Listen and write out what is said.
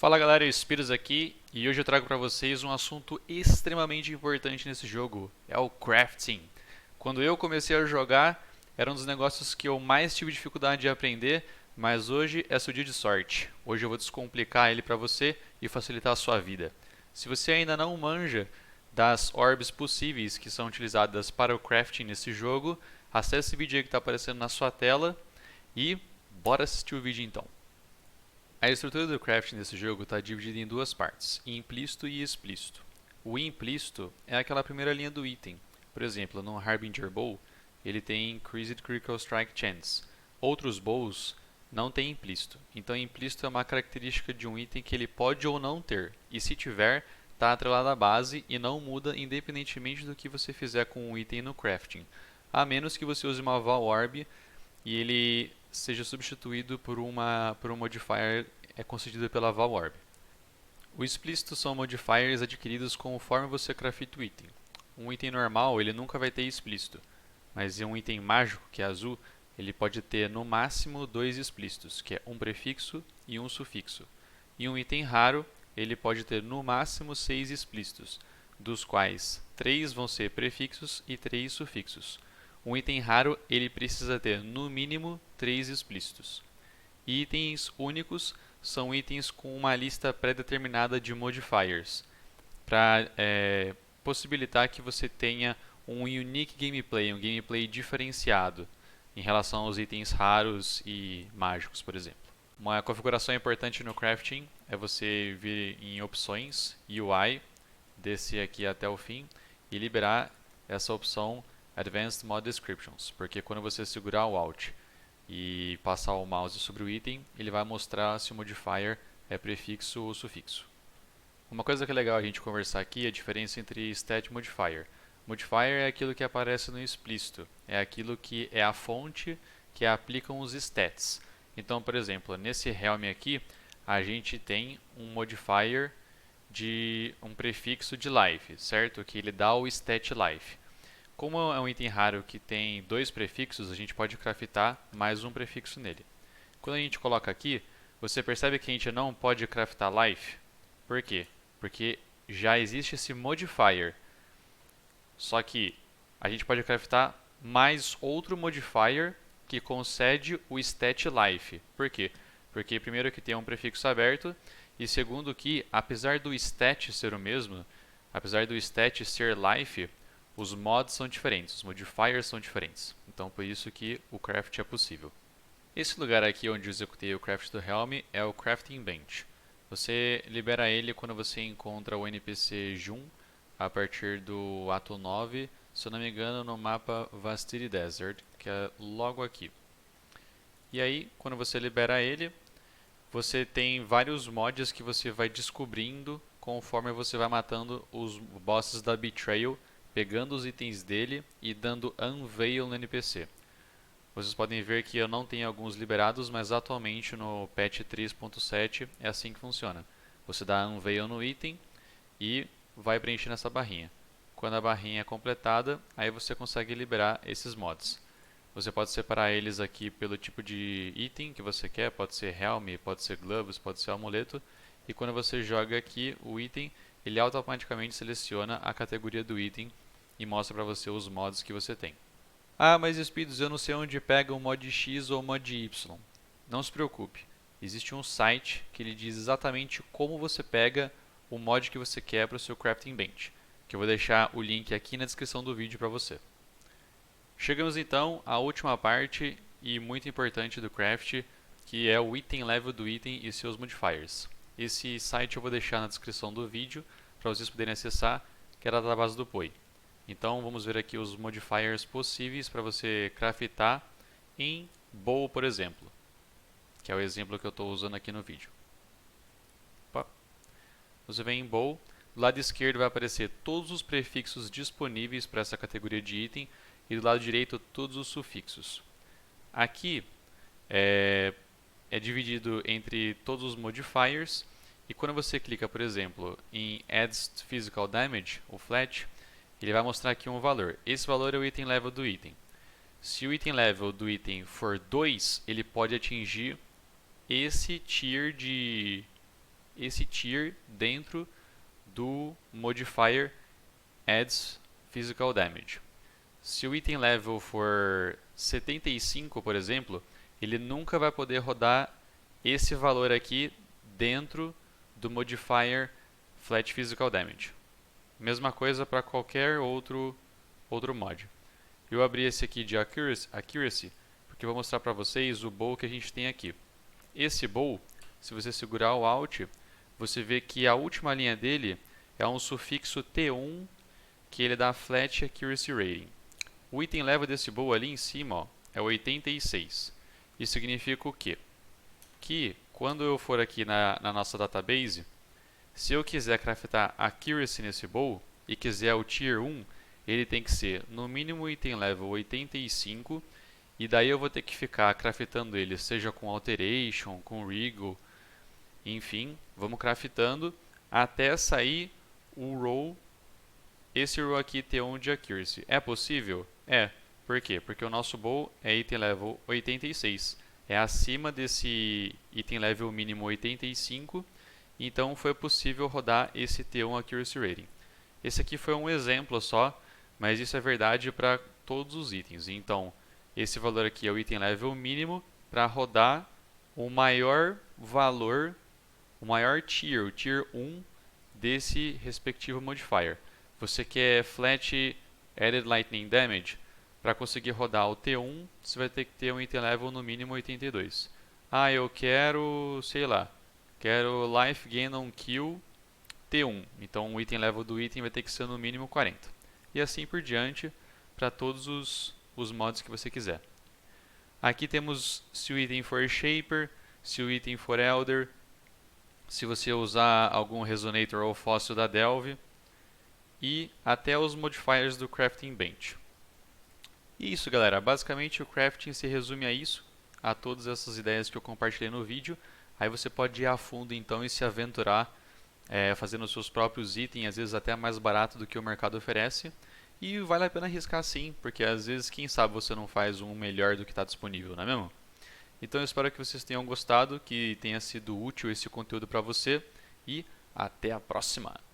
Fala galera, Spiros aqui e hoje eu trago para vocês um assunto extremamente importante nesse jogo, é o crafting. Quando eu comecei a jogar, era um dos negócios que eu mais tive dificuldade de aprender, mas hoje é seu dia de sorte. Hoje eu vou descomplicar ele para você e facilitar a sua vida. Se você ainda não manja das orbes possíveis que são utilizadas para o crafting nesse jogo, acesse esse vídeo aí que está aparecendo na sua tela e bora assistir o vídeo então. A estrutura do crafting desse jogo está dividida em duas partes, implícito e explícito. O implícito é aquela primeira linha do item. Por exemplo, no Harbinger Bow, ele tem Increased Critical Strike Chance. Outros bows não têm implícito. Então, implícito é uma característica de um item que ele pode ou não ter. E se tiver, está atrelado à base e não muda independentemente do que você fizer com o item no crafting. A menos que você use uma Val Orb e ele seja substituído por um modifier concedido pela Val Orb. O explícito são modifiers adquiridos conforme você crafta o item. Um item normal ele nunca vai ter explícito, mas em um item mágico, que é azul, ele pode ter no máximo dois explícitos, que é um prefixo e um sufixo. E um item raro, ele pode ter no máximo 6 explícitos, dos quais 3 vão ser prefixos e 3 sufixos. Um item raro ele precisa ter no mínimo 3 explícitos. E itens únicos são itens com uma lista pré-determinada de modifiers, para possibilitar que você tenha um unique gameplay, um gameplay diferenciado em relação aos itens raros e mágicos, por exemplo. Uma configuração importante no crafting é você vir em opções, UI, descer aqui até o fim e liberar essa opção Advanced Mod Descriptions, porque quando você segurar o Alt e passar o mouse sobre o item, ele vai mostrar se o modifier é prefixo ou sufixo. Uma coisa que é legal a gente conversar aqui é a diferença entre stat e modifier. Modifier é aquilo que aparece no explícito, é aquilo que é a fonte que aplicam os stats. Então, por exemplo, nesse Helm aqui, a gente tem um modifier de um prefixo de life, certo? Que ele dá o stat life. Como é um item raro que tem dois prefixos, a gente pode craftar mais um prefixo nele. Quando a gente coloca aqui, você percebe que a gente não pode craftar life. Por quê? Porque já existe esse modifier. Só que a gente pode craftar mais outro modifier que concede o stat life. Por quê? Porque primeiro que tem um prefixo aberto e segundo que, apesar do stat ser o mesmo, apesar do stat ser life, os mods são diferentes, os modifiers são diferentes. Então por isso que o craft é possível. Esse lugar aqui onde eu executei o craft do Helm é o Crafting Bench. Você libera ele quando você encontra o NPC Jun a partir do ato 9, se eu não me engano no mapa Vastiri Desert, que é logo aqui. E aí, quando você libera ele, você tem vários mods que você vai descobrindo conforme você vai matando os bosses da Betrayal, pegando os itens dele e dando Unveil no NPC. Vocês podem ver que eu não tenho alguns liberados, mas atualmente no patch 3.7 é assim que funciona. Você dá Unveil no item e vai preenchendo essa barrinha. Quando a barrinha é completada, aí você consegue liberar esses mods. Você pode separar eles aqui pelo tipo de item que você quer, pode ser helm, pode ser gloves, pode ser amuleto. E quando você joga aqui o item, ele automaticamente seleciona a categoria do item e mostra para você os mods que você tem. Ah, mas Speeds, eu não sei onde pega o mod X ou o mod Y. Não se preocupe, existe um site que ele diz exatamente como você pega o mod que você quer para o seu Crafting Bench, que eu vou deixar o link aqui na descrição do vídeo para você. Chegamos então à última parte e muito importante do craft, que é o item level do item e seus modifiers. Esse site eu vou deixar na descrição do vídeo para vocês poderem acessar, que é da database do POI. Então vamos ver aqui os modifiers possíveis para você craftar em Bow, por exemplo, que é o exemplo que eu estou usando aqui no vídeo. Opa. Você vem em Bow, do lado esquerdo vai aparecer todos os prefixos disponíveis para essa categoria de item e do lado direito todos os sufixos. Aqui é dividido entre todos os modifiers e quando você clica, por exemplo, em Adds Physical Damage, o flat, ele vai mostrar aqui um valor. Esse valor é o item level do item. Se o item level do item for 2, ele pode atingir esse tier de esse tier dentro do modifier adds physical damage. Se o item level for 75, por exemplo, ele nunca vai poder rodar esse valor aqui dentro do modifier flat physical damage. Mesma coisa para qualquer outro mod. Eu abri esse aqui de accuracy porque eu vou mostrar para vocês o bow que a gente tem aqui. Esse bow, se você segurar o Alt, você vê que a última linha dele é um sufixo T1 que ele dá flat accuracy rating. O item level desse bow ali em cima, ó, é 86. Isso significa o quê? Que quando eu for aqui na nossa database, se eu quiser craftar accuracy nesse bow e quiser o tier 1, ele tem que ser no mínimo item level 85, e daí eu vou ter que ficar craftando ele, seja com alteration, com wriggle, enfim, vamos craftando até sair o row, esse row aqui T1 de accuracy. É possível? É. Por quê? Porque o nosso bow é item level 86. É acima desse item level mínimo 85, então foi possível rodar esse T1 accuracy rating. Esse aqui foi um exemplo só, mas isso é verdade para todos os itens. Então, esse valor aqui é o item level mínimo para rodar o maior valor, o maior tier, o tier 1 desse respectivo modifier. Você quer flat added lightning damage? Para conseguir rodar o T1, você vai ter que ter um item level no mínimo 82. Ah, eu quero, sei lá, quero life gain on kill T1. Então o item level do item vai ter que ser no mínimo 40. E assim por diante para todos os mods que você quiser. Aqui temos se o item for Shaper, se o item for Elder, se você usar algum Resonator ou fóssil da Delve, e até os modifiers do Crafting Bench. E isso, galera, basicamente o crafting se resume a isso, a todas essas ideias que eu compartilhei no vídeo. Aí você pode ir a fundo então e se aventurar fazendo os seus próprios itens, às vezes até mais barato do que o mercado oferece. E vale a pena arriscar sim, porque às vezes, quem sabe, você não faz um melhor do que está disponível, não é mesmo? Então eu espero que vocês tenham gostado, que tenha sido útil esse conteúdo para você e até a próxima!